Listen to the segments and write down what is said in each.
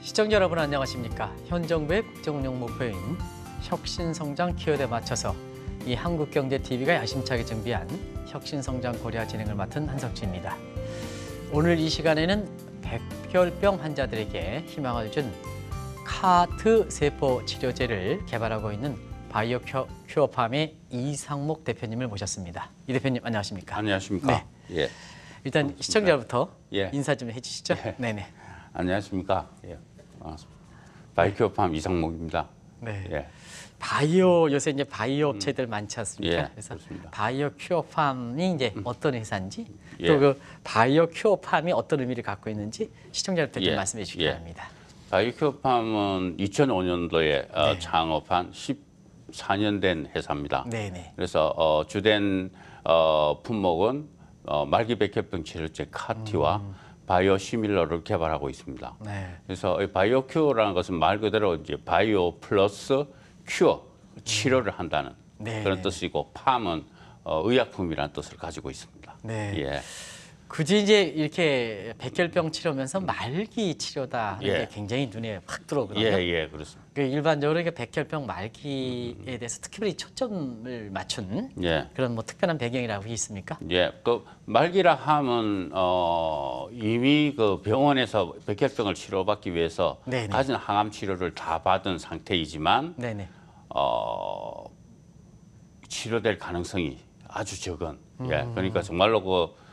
시청자 여러분 안녕하십니까? 현 정부의 국정운영 목표인 혁신성장 키워드에 맞춰서 이 한국경제TV가 야심차게 준비한 혁신성장 고려 진행을 맡은 한석주입니다. 오늘 이 시간에는 백혈병 환자들에게 희망을 준 카트 세포 치료제를 개발하고 있는 바이오 큐어팜의 이상목 대표님을 모셨습니다. 이 대표님 안녕하십니까? 안녕하십니까? 네. 예. 일단 반갑습니다. 시청자부터 예. 인사 좀 해주시죠. 예. 네네. 안녕하십니까? 예. 반갑습니다. 바이오팜 이상목입니다. 네. 예. 바이오 요새 이제 바이오 업체들 많지 않습니까? 예, 그래서 그렇습니다. 바이오 큐어팜이 이제 어떤 회사인지 예. 또 그 바이오 큐어팜이 어떤 의미를 갖고 있는지 시청자들께 좀 예. 말씀해 주시기 예. 바랍니다. 바이오팜은 2005년도에 네. 창업한 14년 된 회사입니다. 네네. 그래서 주된 품목은 말기 백혈병 치료제 카티와 바이오 시밀러를 개발하고 있습니다. 네. 그래서 이 바이오 큐어라는 것은 말 그대로 이제 바이오 플러스 큐어 치료를 한다는 네. 그런 뜻이고 팜은 의약품이라는 뜻을 가지고 있습니다. 네. 예. 굳이 이제 이렇게 백혈병 치료면서 말기 치료다 이게 예. 굉장히 눈에 확 들어오거든요. 예, 그렇습니다. 그 일반적으로 이게 백혈병 말기에 대해서 특별히 초점을 맞춘 예. 그런 뭐 특별한 배경이라고 있습니까? 예, 그 말기라 함은 이미 그 병원에서 백혈병을 치료받기 위해서 네네. 가진 항암 치료를 다 받은 상태이지만 네네. 치료될 가능성이 아주 적은 예, 그러니까 정말로 그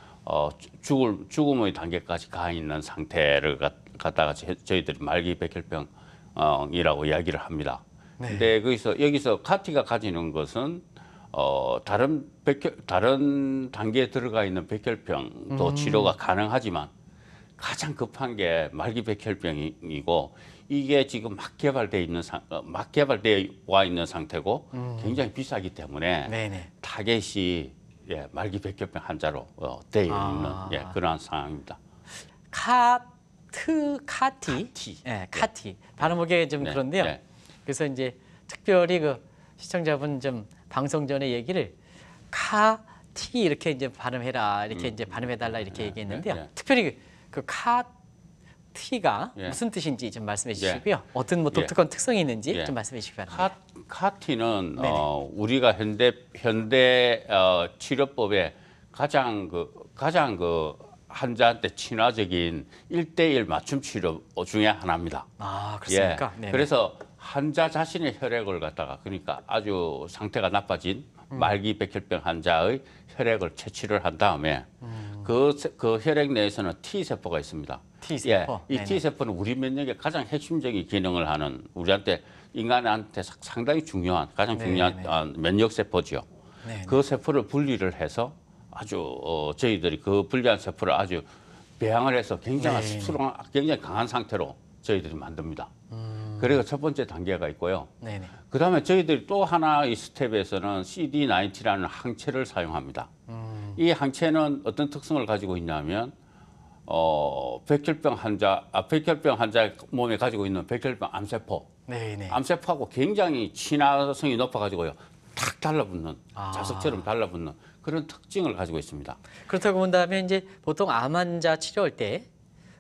죽음의 단계까지 가 있는 상태를 갖다가 저희들이 말기 백혈병이라고 이야기를 합니다. 네. 근데 여기서 카티가 가지는 것은 다른 단계에 들어가 있는 백혈병도 치료가 가능하지만 가장 급한 게 말기 백혈병이고 이게 지금 막 개발되어 와 있는 상태고 굉장히 비싸기 때문에 네네. 타겟이 예, 말기 백혈병 환자로 되어 있는 예, 그러한 상황입니다. 카티. 예, 카티. 발음하기 좀 네, 그런데요. 네. 그래서 이제 특별히 그 시청자분 좀 방송 전에 얘기를 카티 이렇게 이제 발음해라 이렇게 이제 발음해달라 이렇게 얘기했는데요. 네. 특별히 그 카티가 예. 무슨 뜻인지 좀 말씀해 예. 주시고요. 어떤 뭐 독특한 특성이 있는지 예. 좀 말씀해 주시기 바랍니다. 카티는 네네. 우리가 현대 치료법에 가장 그 환자한테 친화적인 1:1 맞춤 치료 중에 하나입니다. 아 그렇습니까? 예. 네네. 그래서 환자 자신의 혈액을 갖다가 그러니까 아주 상태가 나빠진 말기 백혈병 환자의 혈액을 채취를 한 다음에 그 혈액 내에서는 T 세포가 있습니다. T 세포. 예, 이 네네. T 세포는 우리 면역의 가장 핵심적인 기능을 하는 우리한테 인간한테 상당히 중요한 가장 중요한 네네. 면역 세포죠. 네네. 그 세포를 분리를 해서 아주 저희들이 그 분리한 세포를 아주 배양을 해서 굉장히 굉장히 강한 상태로 저희들이 만듭니다. 그리고 첫 번째 단계가 있고요. 네네. 그다음에 저희들이 또 하나의 스텝에서는 CD90라는 항체를 사용합니다. 이 항체는 어떤 특성을 가지고 있냐면 백혈병 환자의 몸에 가지고 있는 백혈병 암세포, 네네. 암세포하고 굉장히 친화성이 높아가지고요, 탁 달라붙는 아. 자석처럼 달라붙는 그런 특징을 가지고 있습니다. 그렇다고 본다면 이제 보통 암 환자 치료할 때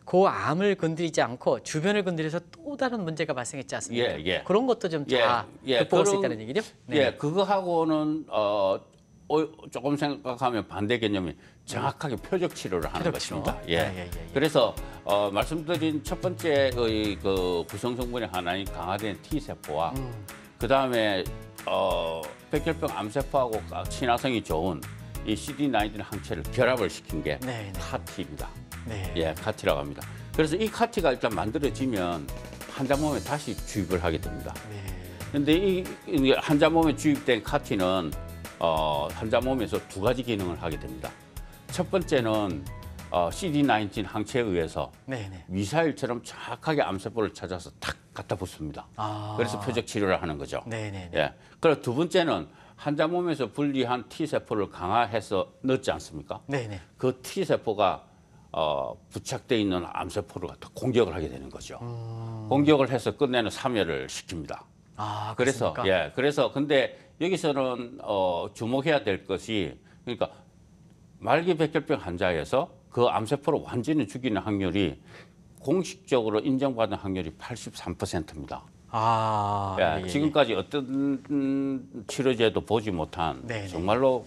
그 암을 건드리지 않고 주변을 건드려서 또 다른 문제가 발생했지 않습니까? 예, 예. 그런 것도 좀 다 극복할 수 있다는 얘기죠? 예, 그거하고는 조금 생각하면 반대 개념이 정확하게 표적 치료를 하는 표적 치료. 것입니다. 예. 그래서 말씀드린 첫 번째의 그 구성 성분의 하나인 강화된 T 세포와 그 다음에 백혈병 암세포하고 친화성이 좋은 이 CD90 항체를 결합을 시킨 게 네. 카티입니다. 네. 예, 카티라고 합니다. 그래서 이 카티가 일단 만들어지면 환자 몸에 다시 주입을 하게 됩니다. 네. 그런데 이 환자 몸에 주입된 카티는 환자 몸에서 두 가지 기능을 하게 됩니다. 첫 번째는 CD19 항체에 의해서 네네. 미사일처럼 정확하게 암세포를 찾아서 탁 갖다 붙습니다. 아. 그래서 표적 치료를 하는 거죠. 네네네. 예. 그리고 두 번째는 환자 몸에서 분리한 T 세포를 강화해서 넣지 않습니까? 네네. 그 T 세포가 부착돼 있는 암세포를 갖다 공격을 하게 되는 거죠. 공격을 해서 끝내는 사멸을 시킵니다. 아, 그래서 그렇습니까? 그래서 근데 여기서는 주목해야 될 것이 그러니까 말기 백혈병 환자에서 그 암세포를 완전히 죽이는 확률이 공식적으로 인정받은 확률이 83%입니다. 아, 예, 예, 예. 지금까지 어떤 치료제도 보지 못한 네네. 정말로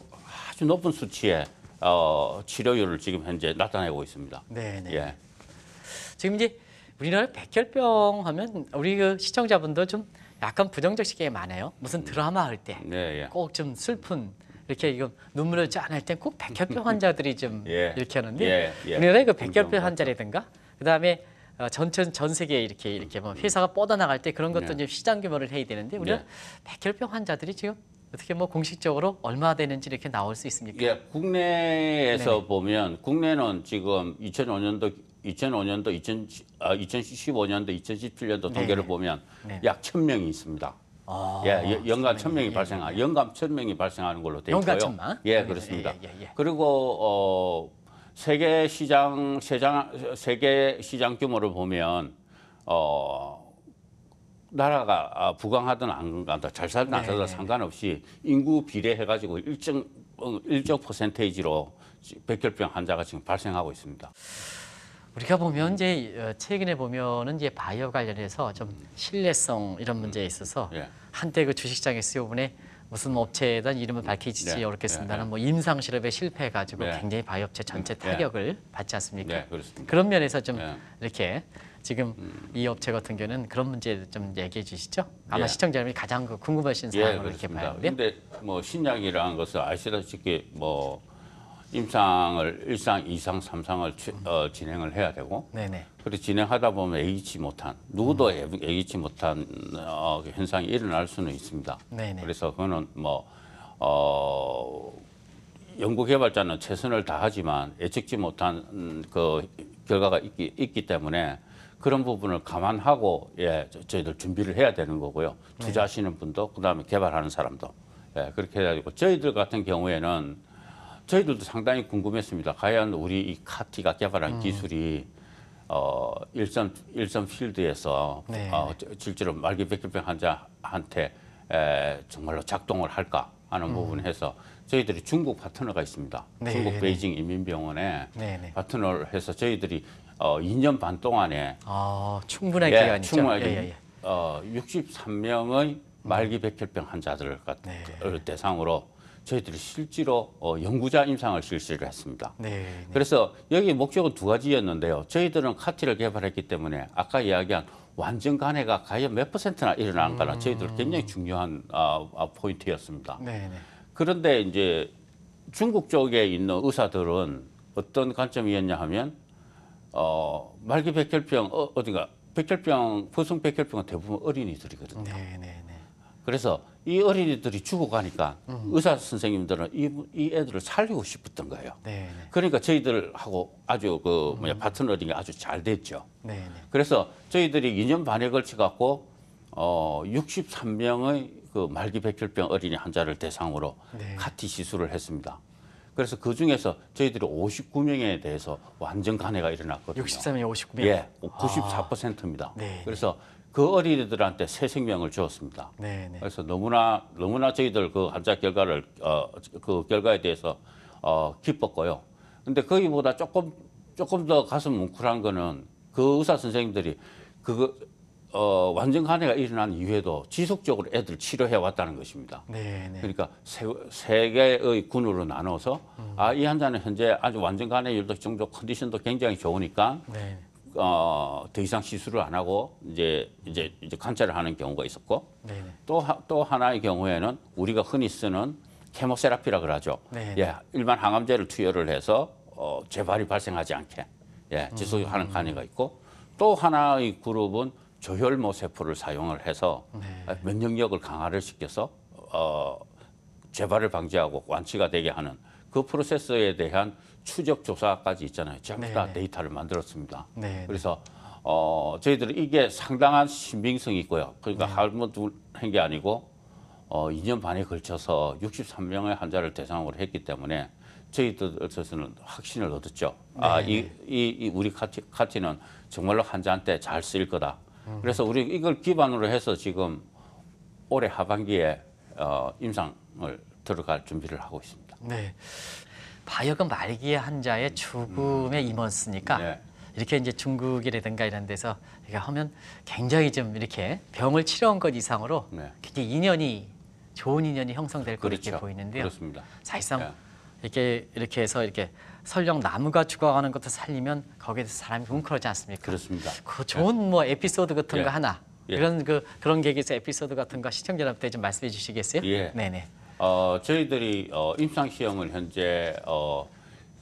아주 높은 수치의 치료율을 지금 현재 나타내고 있습니다. 네네. 예. 지금 이제 우리나라 백혈병 하면 우리 그 시청자분들 좀 약간 부정적 시각이 많아요. 무슨 드라마 할 때 꼭 좀 네, 예. 슬픈 이렇게 이거 눈물을 짠할 땐 꼭 백혈병 환자들이 좀 예. 이렇게 하는데 예, 예. 우리나라의 그 백혈병 긍정 환자라든가 그다음에 전 세계에 이렇게 뭐 회사가 뻗어나갈 때 그런 것도 네. 이제 시장 규모를 해야 되는데 우리가 네. 백혈병 환자들이 지금 어떻게 뭐 공식적으로 얼마 되는지 이렇게 나올 수 있습니까? 예, 국내에서 네네. 보면 국내는 지금 2015년도, 2015년도, 2017년도 통계를 네네. 보면 네네. 약 1,000명이 있습니다. 아, 예, 연간 1,000명이 예, 발생하, 연간 1,000명이 발생하는 걸로 되어 있고요. 연간 1,000만? 예, 네, 그렇습니다. 예. 그리고 세계 시장 규모를 보면 나라가 부강하든 안 가든 잘 살든 안 살든 네. 상관없이 인구 비례해가지고 일정 퍼센테이지로 백혈병 환자가 지금 발생하고 있습니다. 우리가 보면 이제 최근에 보면은 이제 바이오 관련해서 좀 신뢰성 이런 문제에 있어서 예. 한때 그 주식시장에 쓰여보네 무슨 업체에다 이름을 밝히지 네. 어렵겠습니다는 네. 뭐 임상 실험에 실패해가지고 네. 굉장히 바이오 업체 전체 네. 타격을 받지 않습니까? 네, 그렇습니다. 그런 면에서 좀 네. 이렇게 지금 이 업체 같은 경우는 그런 문제 좀 얘기해 주시죠. 아마 예. 시청자님이 가장 그 궁금하신 예, 사항을 이렇게 그렇습니다. 봐야 돼요. 근데 뭐 신약이라는 것은 아시다시피 뭐 임상을 1상, 2상, 3상을 진행을 해야 되고 네네. 그리고 진행하다 보면 예기치 못한 누구도 예기치 못한 현상이 일어날 수는 있습니다. 네네. 그래서 그거는 뭐 연구 개발자는 최선을 다하지만 예측지 못한 그 결과가 있기 때문에 그런 부분을 감안하고 저희들 준비를 해야 되는 거고요. 투자하시는 분도 그다음에 개발하는 사람도 그렇게 해야 되고 저희들 같은 경우에는 저희들도 상당히 궁금했습니다. 과연 우리 이 카티가 개발한 기술이 일선 필드에서 네. 실제로 말기 백혈병 환자한테 정말로 작동을 할까 하는 부분을 해서 저희들이 중국 파트너가 있습니다. 네, 중국 네. 베이징 인민병원에 네네. 파트너를 해서 저희들이 2년 반 동안에 아 충분한 기간이죠. 충분하게 63명의 말기 백혈병 환자들을 네. 대상으로 저희들이 실제로 연구자 임상을 실시를 했습니다. 네. 그래서 여기 목적은 두 가지였는데요. 저희들은 카티를 개발했기 때문에 아까 이야기한 완전 간해가 과연 몇 퍼센트나 일어나는가는 저희들 굉장히 중요한 포인트였습니다. 네네. 그런데 이제 중국 쪽에 있는 의사들은 어떤 관점이었냐 하면 말기 백혈병 버성 백혈병은 대부분 어린이들이거든요. 네네네. 그래서 이 어린이들이 죽어가니까 의사 선생님들은 이 애들을 살리고 싶었던 거예요. 네네. 그러니까 저희들하고 아주 파트너링이 아주 잘 됐죠. 네네. 그래서 저희들이 2년 반에 걸쳐 갖고 63명의 그 말기 백혈병 어린이 환자를 대상으로 네. 카티 시술을 했습니다. 그래서 그 중에서 저희들이 59명에 대해서 완전 간해가 일어났거든요. 63명 59명. 예, 94%입니다. 네. 그래서 그 어린이들한테 새 생명을 주었습니다. 네네. 그래서 너무나 저희들 그 환자 결과를 그 결과에 대해서 기뻤고요. 근데 거기보다 조금 더 가슴 뭉클한 거는 그 의사 선생님들이 완전 간해가 일어난 이후에도 지속적으로 애들 치료해 왔다는 것입니다. 네네. 그러니까 세 개의 군으로 나눠서 이 환자는 현재 아주 완전 간해율도 정도 컨디션도 굉장히 좋으니까 네. 더 이상 시술을 안 하고 이제 관찰을 하는 경우가 있었고 네네. 또 하나의 경우에는 우리가 흔히 쓰는 케모세라피라 그러죠. 네. 일반 항암제를 투여를 해서 재발이 발생하지 않게 지속하는 간이가 있고 또 하나의 그룹은 조혈모 세포를 사용을 해서 네. 면역력을 강화를 시켜서 재발을 방지하고 완치가 되게 하는 그 프로세스에 대한 추적 조사까지 있잖아요. 전부 다 네네. 데이터를 만들었습니다. 네. 그래서 저희들은 이게 상당한 신빙성이 있고요. 그러니까 한번 한 게 아니고 2년 반에 걸쳐서 63명의 환자를 대상으로 했기 때문에 저희들에서는 확신을 얻었죠. 이 우리 카티는 정말로 환자한테 잘 쓰일 거다. 그래서 우리 이걸 기반으로 해서 지금 올해 하반기에 임상을 들어갈 준비를 하고 있습니다. 네. 바이오가 말기의 환자의 죽음에 임했으니까 네. 이렇게 이제 중국이라든가 이런 데서 이렇게 하면 굉장히 좀 이렇게 병을 치료한 것 이상으로 네. 굉장히 인연이 좋은 인연이 형성될 것 그렇죠. 이렇게 보이는데요. 그렇습니다. 사실상 예. 이렇게 해서 이렇게 설령 나무가 죽어가는 것도 살리면 거기에서 사람이 뭉클하지 않습니까? 그렇습니다. 그 좋은 뭐 에피소드 같은 예. 거 하나 예. 그런 계기에서 에피소드 같은 거 시청자 여러분께 좀 말씀해 주시겠어요? 예. 네네. 저희들이 임상 시험을 현재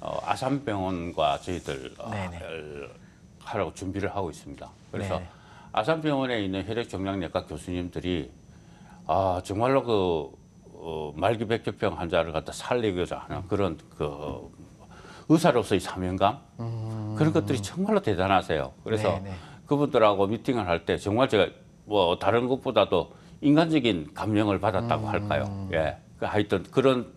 아산병원과 저희들 네네. 하라고 준비를 하고 있습니다. 그래서 네네. 아산병원에 있는 혈액종양내과 교수님들이 정말로 말기 백혈병 환자를 갖다 살리고자 하는 그런 의사로서의 사명감 그런 것들이 정말로 대단하세요. 그래서 네네. 그분들하고 미팅을 할 때 정말 제가 뭐 다른 것보다도 인간적인 감명을 받았다고 할까요? 예, 하여튼 그런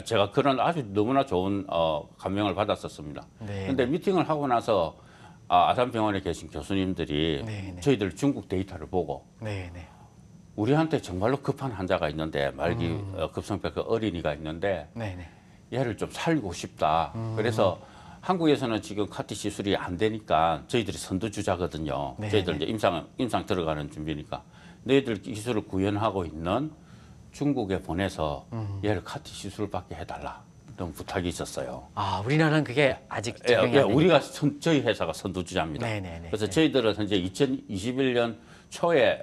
제가 그런 아주 너무나 좋은 감명을 받았었습니다. 네. 그런데 미팅을 하고 나서 아산병원에 계신 교수님들이 네네. 저희들 중국 데이터를 보고 네네. 우리한테 정말로 급한 환자가 있는데 말기 급성폐 어린이가 있는데 네네. 얘를 좀 살리고 싶다. 그래서 한국에서는 지금 카티 시술이 안 되니까 저희들이 선두주자거든요. 네네. 저희들 이제 임상 들어가는 준비니까 너희들 기술을 구현하고 있는 중국에 보내서 얘를 카티 시술을 받게 해달라. 이런 부탁이 있었어요. 우리나라는 그게 아직 적용이 안 우리가 저희 회사가 선두주자입니다. 네네네. 그래서 저희들은 현재 2021년 초에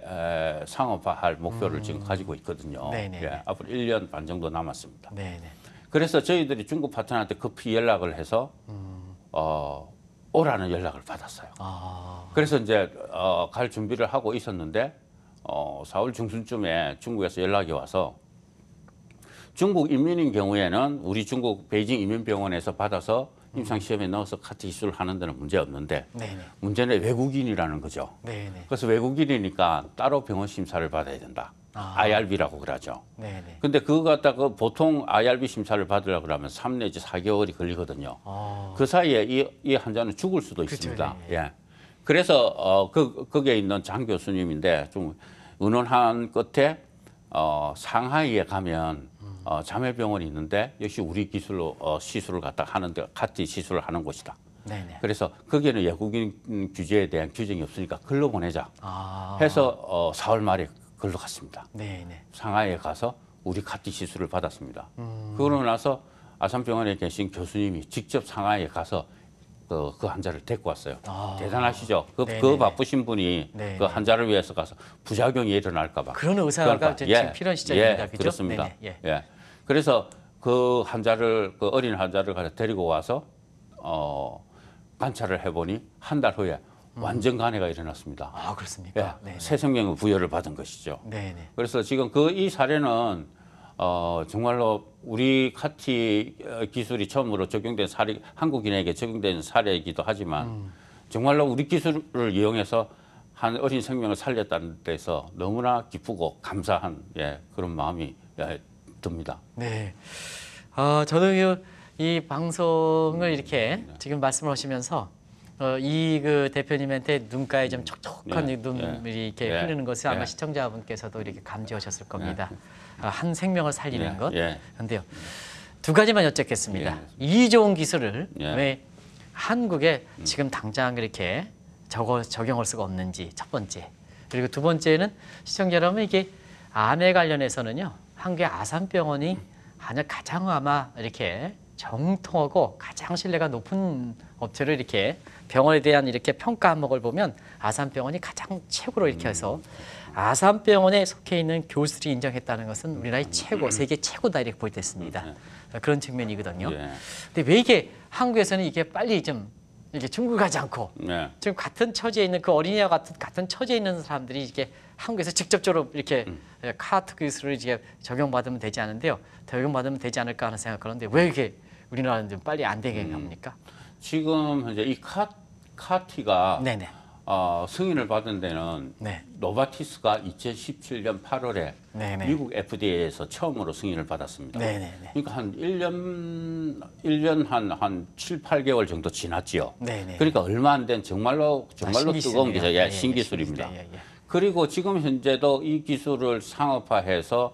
상업화할 목표를 지금 가지고 있거든요. 네네. 예, 앞으로 1년 반 정도 남았습니다. 네네. 그래서 저희들이 중국 파트너한테 급히 연락을 해서 오라는 연락을 받았어요. 그래서 이제 갈 준비를 하고 있었는데 4월 중순쯤에 중국에서 연락이 와서 중국 인민인 경우에는 우리 중국 베이징 인민병원에서 받아서 임상시험에 넣어서 카티 시술을 하는 데는 문제 없는데 네네. 문제는 외국인이라는 거죠. 네네. 그래서 외국인이니까 따로 병원 심사를 받아야 된다. IRB라고 그러죠. 네네. 근데 그거 갖다가 보통 IRB 심사를 받으려고 그러면 3 내지 4개월이 걸리거든요. 그 사이에 이 환자는 죽을 수도 그쵸, 있습니다. 예. 예. 그래서 거기에 있는 장 교수님인데 좀 의논한 끝에 상하이에 가면 자매병원이 있는데 역시 우리 기술로 시술을 갖다 하는데 카티 시술을 하는 곳이다. 네네. 그래서 거기에는 외국인 규제에 대한 규정이 없으니까 글로 보내자 해서 4월 말에 글로 갔습니다. 네네. 상하이에 가서 우리 카티 시술을 받았습니다. 그러고 나서 아산병원에 계신 교수님이 직접 상하이에 가서 그 환자를 데리고 왔어요. 대단하시죠? 그 네네네. 바쁘신 분이 네네. 그 환자를 위해서 가서 부작용이 일어날까 봐. 그런 의사가 지금 필요한 시점입니다. 그죠? 그렇습니다. 네네. 예. 그래서 그 환자를 그 어린 환자를 가서 데리고 와서 관찰을 해보니 한 달 후에 완전 간해가 일어났습니다. 그렇습니까? 예, 네네. 새 생명을 부여를 받은 것이죠. 네네. 그래서 지금 이 사례는 정말로 우리 카티 기술이 처음으로 적용된 사례, 한국인에게 적용된 사례이기도 하지만 정말로 우리 기술을 이용해서 한 어린 생명을 살렸다는 데서 너무나 기쁘고 감사한 그런 마음이 듭니다. 네. 저는 이 방송을 이렇게 지금 말씀을 하시면서 이 대표님한테 눈가에 좀 촉촉한 눈물이 이렇게 흐르는 것을 아마 시청자분께서도 이렇게 감지하셨을 겁니다. 한 생명을 살리는 것. 그런데요, 두 가지만 여쭙겠습니다. 이 좋은 기술을 왜 한국에 지금 당장 이렇게 적용할 수가 없는지 첫 번째. 그리고 두 번째는 시청자 여러분 이게 암에 관련해서는요, 한국의 아산병원이 가장 아마 이렇게 정통하고 가장 신뢰가 높은 업체를 이렇게 병원에 대한 이렇게 평가 항목을 보면 아산병원이 가장 최고로 이렇게 해서 아산병원에 속해 있는 교수들이 인정했다는 것은 우리나라의 최고, 세계 최고다 이렇게 볼 때 있습니다. 그런 측면이거든요. 근데 왜 이게 한국에서는 이게 빨리 좀 이렇게 중국 가지 않고 지금 같은 처지에 있는 그 어린이와 같은 처지에 있는 사람들이 이렇게 한국에서 직접적으로 이렇게 카트 기술을 이제 적용받으면 되지 않은데요. 적용받으면 되지 않을까 하는 생각 그런데 왜 이렇게 우리나라는 좀 빨리 안 되게 합니까? 지금 현재 이 카티가 네네. 승인을 받은 데는 노바티스가 2017년 8월에 미국 FDA에서 처음으로 승인을 받았습니다. 네네네. 그러니까 한 1년 한 7, 8개월 정도 지났지요. 네네. 그러니까 얼마 안 된 정말로 뜨거운 기술, 신기술입니다. 신기술이죠. 그리고 지금 현재도 이 기술을 상업화해서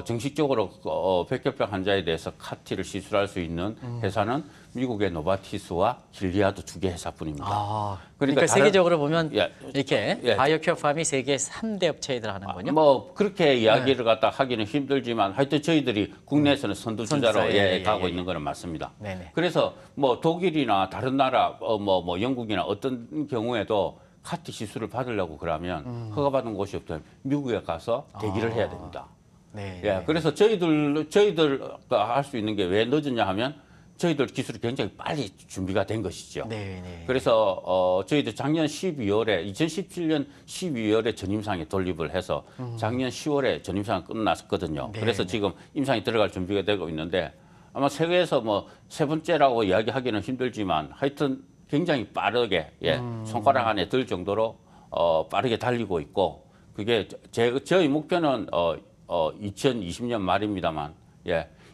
정식적으로 백혈병 환자에 대해서 카티를 시술할 수 있는 회사는 미국의 노바티스와 길리아드 두 개 회사뿐입니다. 아, 그러니까 그러니까 세계적으로 보면 예, 이렇게 예. 바이오케어 팜이 세계 3대 업체들 하는군요. 뭐 그렇게 이야기를 갖다 하기는 힘들지만 하여튼 저희들이 국내에서는 선두주자로 선두주자, 예, 예, 가고 예, 있는 거는 맞습니다. 네네. 그래서 뭐 독일이나 다른 나라 뭐 영국이나 어떤 경우에도 카티 시술을 받으려고 그러면 허가받은 곳이 없다면 미국에 가서 대기를 해야 됩니다. 네. 예, 그래서 저희들가 할 수 있는 게 왜 늦었냐 하면 저희들 기술이 굉장히 빨리 준비가 된 것이죠. 네, 네. 그래서 저희들 작년 12월에 2017년 12월에 전임상에 돌입을 해서 작년 10월에 전임상 끝났거든요. 네, 그래서 네. 지금 임상이 들어갈 준비가 되고 있는데 아마 세계에서 뭐 세 번째라고 이야기하기는 힘들지만 하여튼 굉장히 빠르게 손가락 안에 들 정도로 빠르게 달리고 있고 그게 저희 목표는 2020년 말입니다만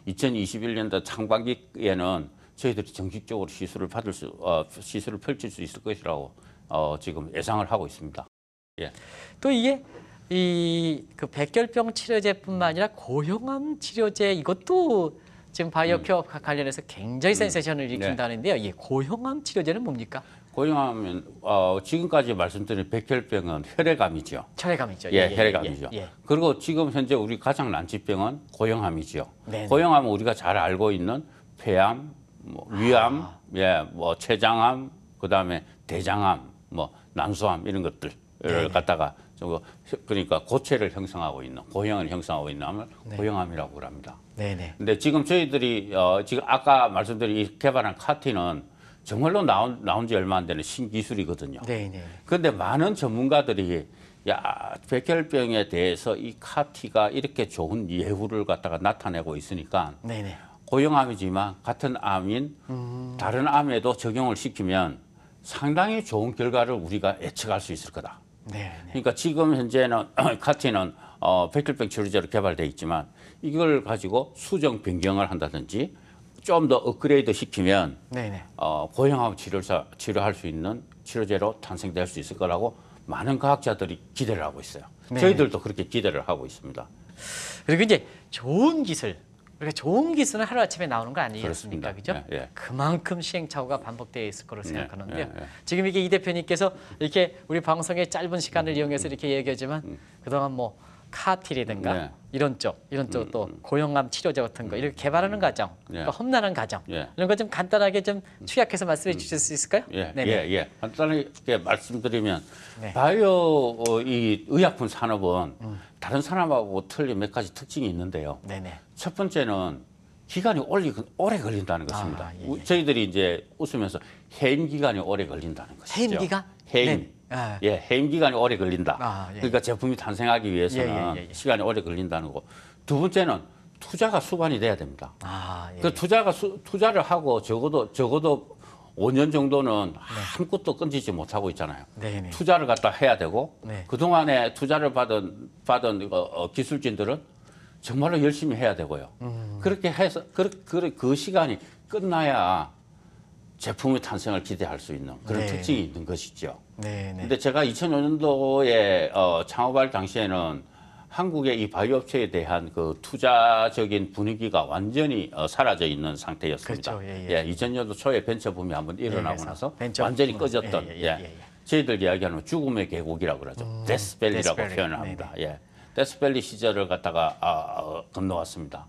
2021년도 상반기에는 저희들이 정식적으로 시술을 펼칠 수 있을 것이라고 지금 예상을 하고 있습니다. 예. 또 이게 그 백혈병 치료제뿐만 아니라 고형암 치료제 이것도 지금 바이오케어 관련해서 굉장히 센세이션을 일으킨다는데요. 이 고형암 치료제는 뭡니까? 고형암은 지금까지 말씀드린 백혈병은 혈액암이죠. 혈액암이죠. 혈액암이죠. 예. 그리고 지금 현재 우리 가장 난치병은 고형암이죠. 네네. 고형암은 우리가 잘 알고 있는 폐암, 뭐 위암, 뭐 췌장암, 그다음에 대장암, 뭐 난소암 이런 것들을 네네. 갖다가 그러니까 고체를 형성하고 있는 고형을 형성하고 있는 암을 고형암이라고 합니다. 네네. 근데 지금 저희들이 지금 아까 말씀드린 이 개발한 카티는 정말로 나온 지 얼마 안 되는 신기술이거든요. 네네. 그런데 많은 전문가들이 백혈병에 대해서 이 카티가 이렇게 좋은 예후를 갖다가 나타내고 있으니까 네네. 고형암이지만 같은 암인 다른 암에도 적용을 시키면 상당히 좋은 결과를 우리가 예측할 수 있을 거다. 네. 그러니까 지금 현재는 카티는 백혈병 치료제로 개발되어 있지만 이걸 가지고 수정 변경을 한다든지 좀 더 업그레이드 시키면 네네. 고형암 치료할 수 있는 치료제로 탄생될 수 있을 거라고 많은 과학자들이 기대를 하고 있어요. 네. 저희들도 그렇게 기대를 하고 있습니다. 그리고 이제 좋은 기술, 그러니까 좋은 기술은 하루아침에 나오는 거 아니겠습니까? 그렇습니다. 그죠? 예, 예. 그만큼 시행착오가 반복되어 있을 거로 생각하는데요. 예. 지금 이게 이 대표님께서 이렇게 우리 방송의 짧은 시간을 이용해서 이렇게 얘기하지만 그동안 뭐 카티라든가 네. 이런 쪽 또 고형암 치료제 같은 거 이렇게 개발하는 과정, 그러니까 험난한 과정 이런 거 좀 간단하게 좀 축약해서 말씀해 주실 수 있을까요? 예. 간단하게 말씀드리면 네. 바이오 이 의약품 산업은 다른 산업하고 틀린 몇 가지 특징이 있는데요. 네네. 첫 번째는 기간이 오래 걸린다는 것입니다. 예. 저희들이 이제 웃으면서 해임 기간이 오래 걸린다는 것이죠. 해임 기간? 해임. 네. 아. 해임 기간이 오래 걸린다. 예. 그러니까 제품이 탄생하기 위해서는 예. 시간이 오래 걸린다는 거고. 두 번째는 투자가 수반이 돼야 됩니다. 예. 그 투자를 하고 적어도 5년 정도는 아무것도 끊지지 못하고 있잖아요. 네네. 투자를 갖다 해야 되고 네. 그동안에 투자를 받은 기술진들은 정말로 열심히 해야 되고요. 그렇게 해서 그 시간이 끝나야 제품의 탄생을 기대할 수 있는 그런 네. 특징이 있는 것이죠. 네네. 근데 제가 2005년도에 창업할 당시에는 한국의 이 바이오 업체에 대한 그 투자적인 분위기가 완전히 사라져 있는 상태였습니다. 그렇죠. 예. 2000년도 초에 벤처붐이 한번 일어나고 그래서 나서 벤처 완전히 붐. 꺼졌던 예. 저희들이 이야기하는 죽음의 계곡이라고 그러죠. 데스밸리라고 데스밸리. 표현을 합니다. 데스밸리 시절을 갖다가 건너왔습니다.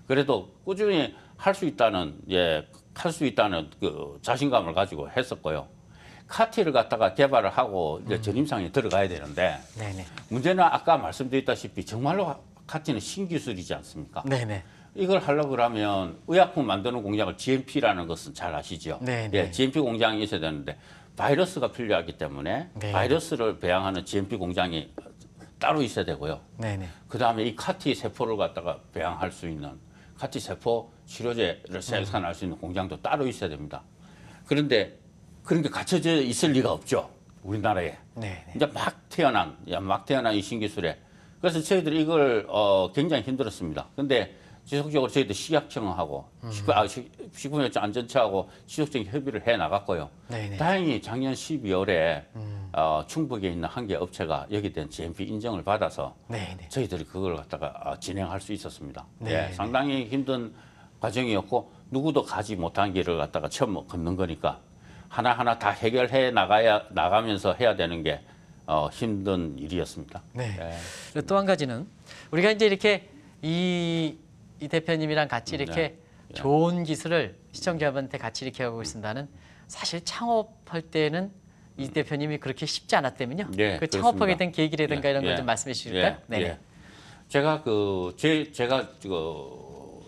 그래도 꾸준히 할 수 있다는 그 자신감을 가지고 했었고요. 카티를 갖다가 개발을 하고 이제 전임상에 들어가야 되는데 네네. 문제는 아까 말씀드렸다시피 정말로 카티는 신기술이지 않습니까? 네네. 이걸 하려고 그러면 의약품 만드는 공장을 GMP라는 것은 잘 아시죠? 네. GMP 공장이 있어야 되는데 바이러스가 필요하기 때문에 네. 바이러스를 배양하는 GMP 공장이 따로 있어야 되고요. 네네. 그다음에 이 카티 세포를 갖다가 배양할 수 있는 카티 세포 치료제를 생산할 수 있는 공장도 따로 있어야 됩니다. 그런데 그런 게 갖춰져 있을 리가 없죠. 우리나라에. 네네. 이제 막 태어난 이 신기술에. 그래서 저희들이 이걸 굉장히 힘들었습니다. 근데 지속적으로 저희들 식약청하고 식품협력안전처하고 지속적인 협의를 해 나갔고요. 네네. 다행히 작년 12월에 충북에 있는 한 개 업체가 여기에 대한 GMP 인정을 받아서 네네. 저희들이 그걸 갖다가 진행할 수 있었습니다. 네. 상당히 힘든 과정이었고 누구도 가지 못한 길을 갖다가 처음 걷는 거니까 하나하나 다 해결해 나가면서 해야 되는 게 힘든 일이었습니다. 네. 또 한 가지는 우리가 이제 이렇게 이 대표님이랑 같이 이렇게 좋은 기술을 시청자분한테 같이 이렇게 하고 있습니다는 사실 창업할 때는 이 대표님이 그렇게 쉽지 않았다면요. 네, 그 창업하게 그렇습니다. 된 계기라든가 이런 걸 좀 말씀해 주실까요? 네. 제가 제가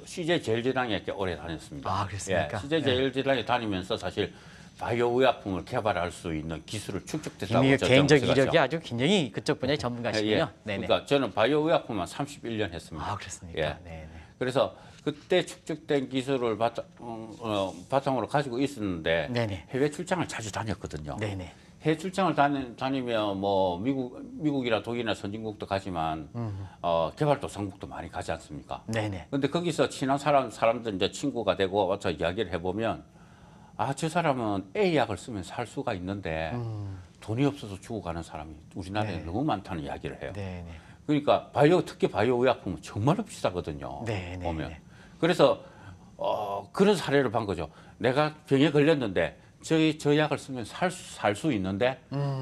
CJ 제일제당에 꽤 오래 다녔습니다. 아, 그렇습니까? CJ 제일제당에 다니면서 사실 바이오 의약품을 개발할 수 있는 기술을 축적됐다고 이미 저는 개인적 생각하죠. 이력이 아주 굉장히 그쪽 분야의 전문가시군요. 네네. 그러니까 저는 바이오 의약품만 31년 했습니다. 아, 그렇습니까? 예. 네네. 그래서 그때 축적된 기술을 바탕으로 가지고 있었는데 네네. 해외 출장을 자주 다녔거든요. 네네. 해외 출장을 다니면 뭐 미국이나 독일이나 선진국도 가지만 개발도상국도 많이 가지 않습니까? 네네. 근데 거기서 친한 사람들 이제 친구가 되고 와서 이야기를 해보면 저 사람은 A 약을 쓰면 살 수가 있는데 돈이 없어서 죽어가는 사람이 우리나라에 너무 많다는 이야기를 해요. 네네. 그러니까 특히 바이오 의약품은 정말로 비싸거든요. 네네. 보면. 그래서 그런 사례를 본 거죠. 내가 병에 걸렸는데 저 약을 쓰면 살 수 있는데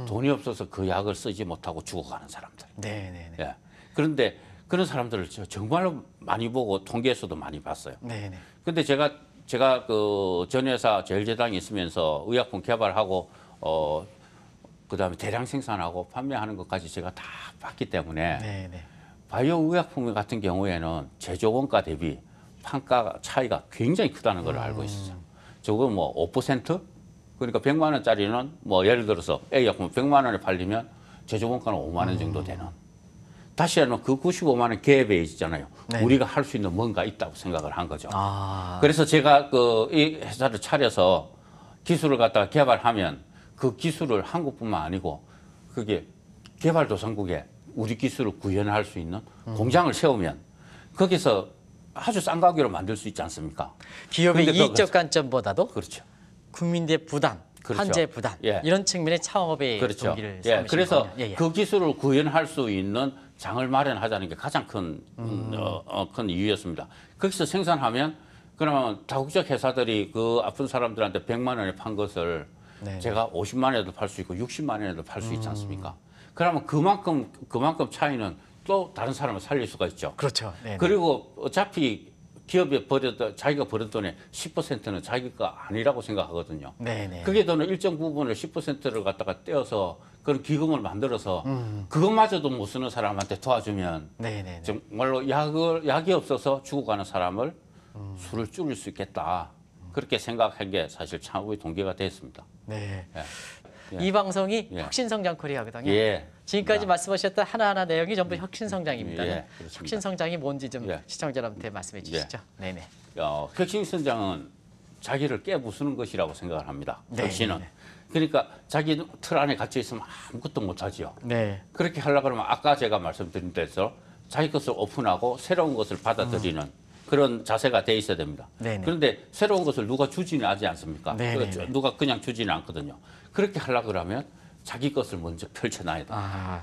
돈이 없어서 그 약을 쓰지 못하고 죽어가는 사람들. 네네네. 예. 그런데 그런 사람들을 정말로 많이 보고 통계에서도 많이 봤어요. 네네. 근데 제가 그 전 회사 제일제당에 있으면서 의약품 개발하고 그다음에 대량 생산하고 판매하는 것까지 제가 다 봤기 때문에 네네. 바이오 의약품 같은 경우에는 제조 원가 대비 판가 차이가 굉장히 크다는 걸 알고 있어요. 저거 뭐 5%? 그러니까 100만 원짜리는 뭐 예를 들어서 A약품 100만 원에 팔리면 제조 원가는 5만 원 정도 되는. 다시 하면 그 95만 원 갭에 있잖아요. 네. 우리가 할 수 있는 뭔가 있다고 생각을 한 거죠. 아. 그래서 제가 이 회사를 차려서 기술을 갖다가 개발하면 그 기술을 한국뿐만 아니고 그게 개발도상국에 우리 기술을 구현할 수 있는 공장을 세우면 거기서 아주 싼 가격으로 만들 수 있지 않습니까? 기업의 근데 이익적 관점보다도 그렇죠. 국민들의 부담, 그렇죠. 환자의 부담 예. 이런 측면의 창업의 그렇죠. 동기를 예, 그래서 삼으신 거군요. 예, 예. 그 기술을 구현할 수 있는 장을 마련하자는 게 가장 큰 이유였습니다. 거기서 생산하면 그러면 다국적 회사들이 그 아픈 사람들한테 100만 원에 판 것을 네. 제가 50만 원에도 팔 수 있고 60만 원에도 팔 수 있지 않습니까? 그러면 그만큼 차이는 또 다른 사람을 살릴 수가 있죠. 그렇죠. 네네. 그리고 어차피 기업에 자기가 버는 돈의 10%는 자기가 아니라고 생각하거든요. 네네. 그게 돈은 일정 부분을 10%를 갖다가 떼어서 그런 기금을 만들어서 그것마저도 못 쓰는 사람한테 도와주면 네네. 정말로 약이 없어서 죽어가는 사람을 수를 줄일 수 있겠다. 그렇게 생각한 게 사실 창업의 동기가 됐습니다. 네. 예. 이 방송이 예. 혁신성장 코리아거든요. 예. 지금까지 말씀하셨던 하나하나 내용이 전부 혁신성장입니다. 예, 그렇습니다. 혁신성장이 뭔지 좀 예. 시청자분한테 말씀해 주시죠. 네네. 혁신성장은 자기를 깨부수는 것이라고 생각을 합니다. 네, 혁신은. 네, 그러니까 자기 틀 안에 갇혀 있으면 아무것도 못하지요. 네. 그렇게 하려고 그러면 아까 제가 말씀드린 대로 자기 것을 오픈하고 새로운 것을 받아들이는 그런 자세가 돼 있어야 됩니다. 네네. 그런데 새로운 것을 누가 주지는 하지 않습니까? 네네네. 누가 그냥 주지는 않거든요. 그렇게 하려고 그러면 자기 것을 먼저 펼쳐놔야 돼요. 아,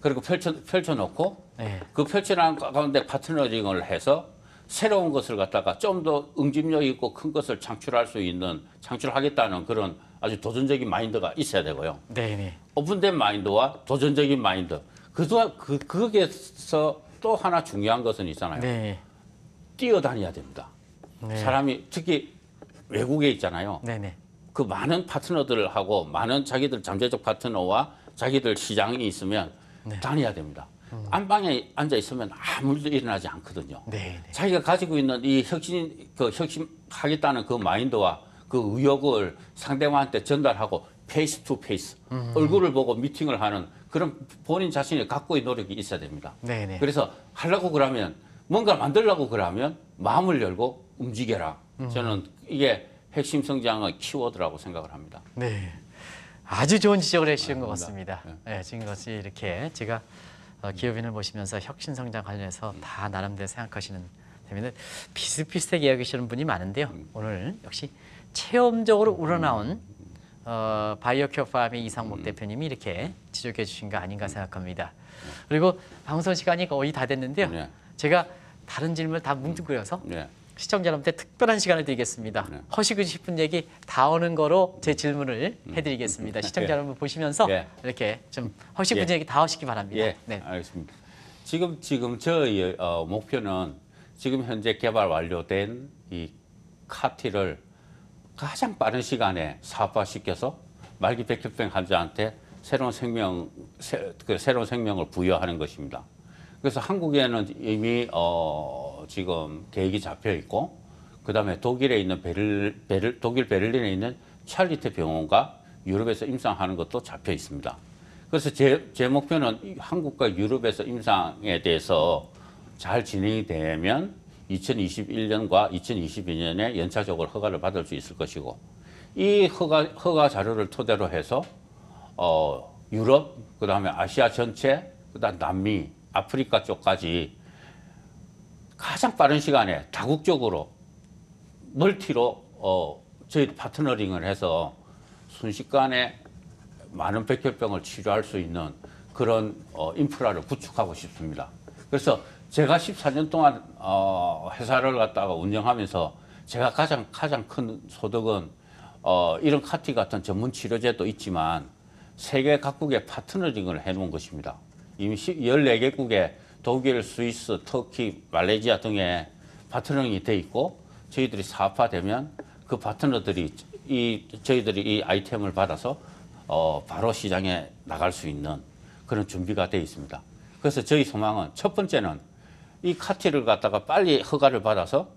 그리고 펼쳐놓고 네. 그 펼쳐놓은 가운데 파트너링을 해서 새로운 것을 갖다가 좀 더 응집력 있고 큰 것을 창출하겠다는 그런 아주 도전적인 마인드가 있어야 되고요. 네네. 오픈된 마인드와 도전적인 마인드. 거기에서 또 하나 중요한 것은 있잖아요. 네. 뛰어다녀야 됩니다. 네. 사람이 특히 외국에 있잖아요. 네네. 그 많은 파트너들하고 많은 자기들 잠재적 파트너와 자기들 시장이 있으면 다녀야 됩니다. 안방에 앉아 있으면 아무 일도 일어나지 않거든요. 네네. 자기가 가지고 있는 이 혁신하겠다는 그 마인드와 그 의욕을 상대방한테 전달하고 페이스 투 페이스, 얼굴을 보고 미팅을 하는 그런 본인 자신이 갖고 있는 노력이 있어야 됩니다. 네네. 그래서 하려고 그러면 뭔가 만들려고 그러면 마음을 열고 움직여라. 저는 이게 핵심 성장의 키워드라고 생각을 합니다. 네. 아주 좋은 지적을 해주신 것 같습니다. 네, 지금까지 이렇게 제가 기업인을 모시면서 혁신성장 관련해서 다 나름대로 생각하시는 때문에 비슷비슷하게 이야기하시는 분이 많은데요. 오늘 역시 체험적으로 우러나온 바이오큐어 파임의 이상목 대표님이 이렇게 지적해 주신 거 아닌가 생각합니다. 그리고 방송 시간이 거의 다 됐는데요. 네. 제가 다른 질문을 다 뭉뚱그려서 네. 시청자 여러분께 특별한 시간을 드리겠습니다. 네. 허시고 싶은 얘기 다 오는 거로 제 질문을 해드리겠습니다. 시청자 예. 여러분 보시면서 예. 이렇게 좀 허시고 싶은 예. 얘기 다 하시기 바랍니다. 예, 네. 알겠습니다. 지금 저희 목표는 지금 현재 개발 완료된 이 카티를 가장 빠른 시간에 사업화시켜서 말기 백혈병 환자한테 새로운 생명을 부여하는 것입니다. 그래서 한국에는 이미 지금 계획이 잡혀 있고, 그다음에 독일에 있는 독일 베를린에 있는 찰리테 병원과 유럽에서 임상하는 것도 잡혀 있습니다. 그래서 제 목표는 한국과 유럽에서 임상에 대해서 잘 진행이 되면 2021년과 2022년에 연차적으로 허가를 받을 수 있을 것이고, 이 허가 자료를 토대로 해서 유럽, 그다음에 아시아 전체, 그다음 남미, 아프리카 쪽까지 가장 빠른 시간에 다국적으로 멀티로 저희 파트너링을 해서 순식간에 많은 백혈병을 치료할 수 있는 그런 인프라를 구축하고 싶습니다. 그래서 제가 14년 동안 회사를 갖다가 운영하면서 제가 가장 큰 소득은 이런 카티 같은 전문 치료제도 있지만 세계 각국의 파트너링을 해놓은 것입니다. 이미 14개국에 독일, 스위스, 터키, 말레이시아 등에 파트너링이 돼 있고, 저희들이 사업화되면 그 파트너들이 저희들이 이 아이템을 받아서 바로 시장에 나갈 수 있는 그런 준비가 되어 있습니다. 그래서 저희 소망은 첫 번째는 이 카티를 갖다가 빨리 허가를 받아서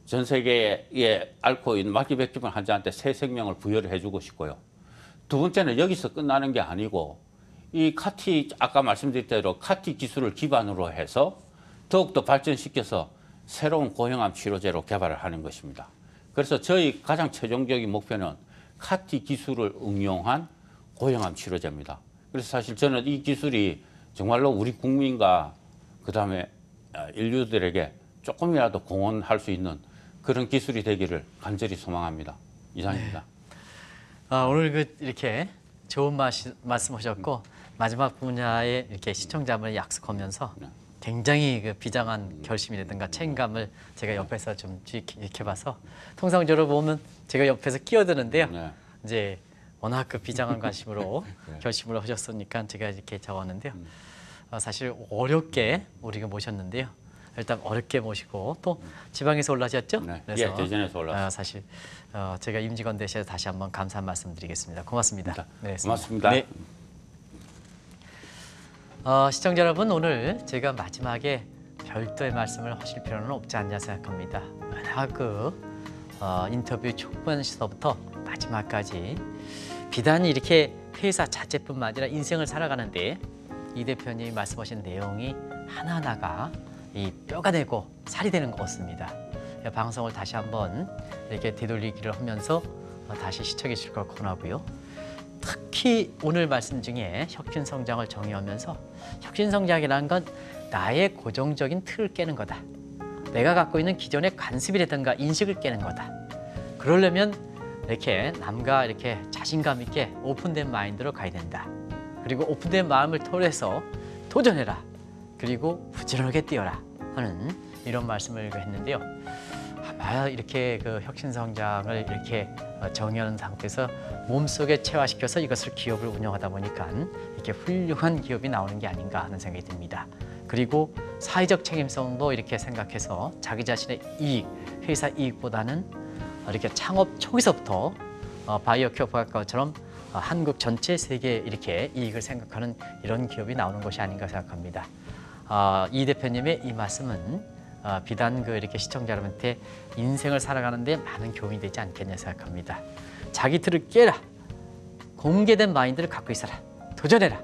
전 세계에 앓고 있는 말기백혈병 환자한테 새 생명을 부여를 해주고 싶고요. 두 번째는 여기서 끝나는 게 아니고, 이 카티, 아까 말씀드린 대로 카티 기술을 기반으로 해서 더욱더 발전시켜서 새로운 고형암 치료제로 개발을 하는 것입니다. 그래서 저희 가장 최종적인 목표는 카티 기술을 응용한 고형암 치료제입니다. 그래서 사실 저는 이 기술이 정말로 우리 국민과 그다음에 인류들에게 조금이라도 공헌할 수 있는 그런 기술이 되기를 간절히 소망합니다. 이상입니다. 오늘 이렇게 좋은 말씀하셨고, 마지막 분야에 이렇게 시청자분을 약속하면서 굉장히 비장한 결심이라든가 책임감을 제가 옆에서 좀 지켜봐서, 통상적으로 보면 제가 옆에서 끼어드는데요. 네. 이제 워낙 비장한 관심으로 결심을 하셨으니까 제가 이렇게 적었는데요. 사실 어렵게 우리가 모셨는데요. 일단 어렵게 모시고 또 지방에서 올라오셨죠? 네. 그래서 예, 대전에서 올라왔습니다. 사실 제가 임직원 대신에 다시 한번 감사 말씀드리겠습니다. 고맙습니다. 네, 고맙습니다. 네. 시청자 여러분, 오늘 제가 마지막에 별도의 말씀을 하실 필요는 없지 않냐 생각합니다. 워낙 인터뷰 초반에서부터 마지막까지 비단 이렇게 회사 자체뿐만 아니라 인생을 살아가는데 이 대표님이 말씀하신 내용이 하나하나가 이 뼈가 되고 살이 되는 것 같습니다. 방송을 다시 한번 이렇게 되돌리기를 하면서 다시 시청해 주실 걸 권하고요. 특히 오늘 말씀 중에 혁신성장을 정의하면서 혁신성장이라는 건 나의 고정적인 틀을 깨는 거다. 내가 갖고 있는 기존의 관습이라든가 인식을 깨는 거다. 그러려면 이렇게 남과 이렇게 자신감 있게 오픈된 마인드로 가야 된다. 그리고 오픈된 마음을 통해서 도전해라. 그리고 부지런하게 뛰어라 하는 이런 말씀을 했는데요. 아마 이렇게 혁신성장을 이렇게 정의하는 상태에서 몸속에 체화시켜서 이것을 기업을 운영하다 보니까 이렇게 훌륭한 기업이 나오는 게 아닌가 하는 생각이 듭니다. 그리고 사회적 책임성도 이렇게 생각해서 자기 자신의 이익, 회사 이익보다는 이렇게 창업 초기서부터 바이오큐어처럼 한국 전체 세계 이렇게 이익을 생각하는 이런 기업이 나오는 것이 아닌가 생각합니다. 이 대표님의 이 말씀은 비단 이렇게 시청자 여러분한테 인생을 살아가는데 많은 교훈이 되지 않겠냐 생각합니다. 자기 틀을 깨라. 공개된 마인드를 갖고 있어라. 도전해라.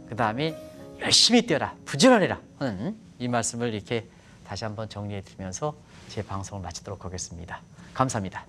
그 다음에 열심히 뛰어라. 부지런해라 하는 이 말씀을 이렇게 다시 한번 정리해 드리면서 제 방송을 마치도록 하겠습니다. 감사합니다.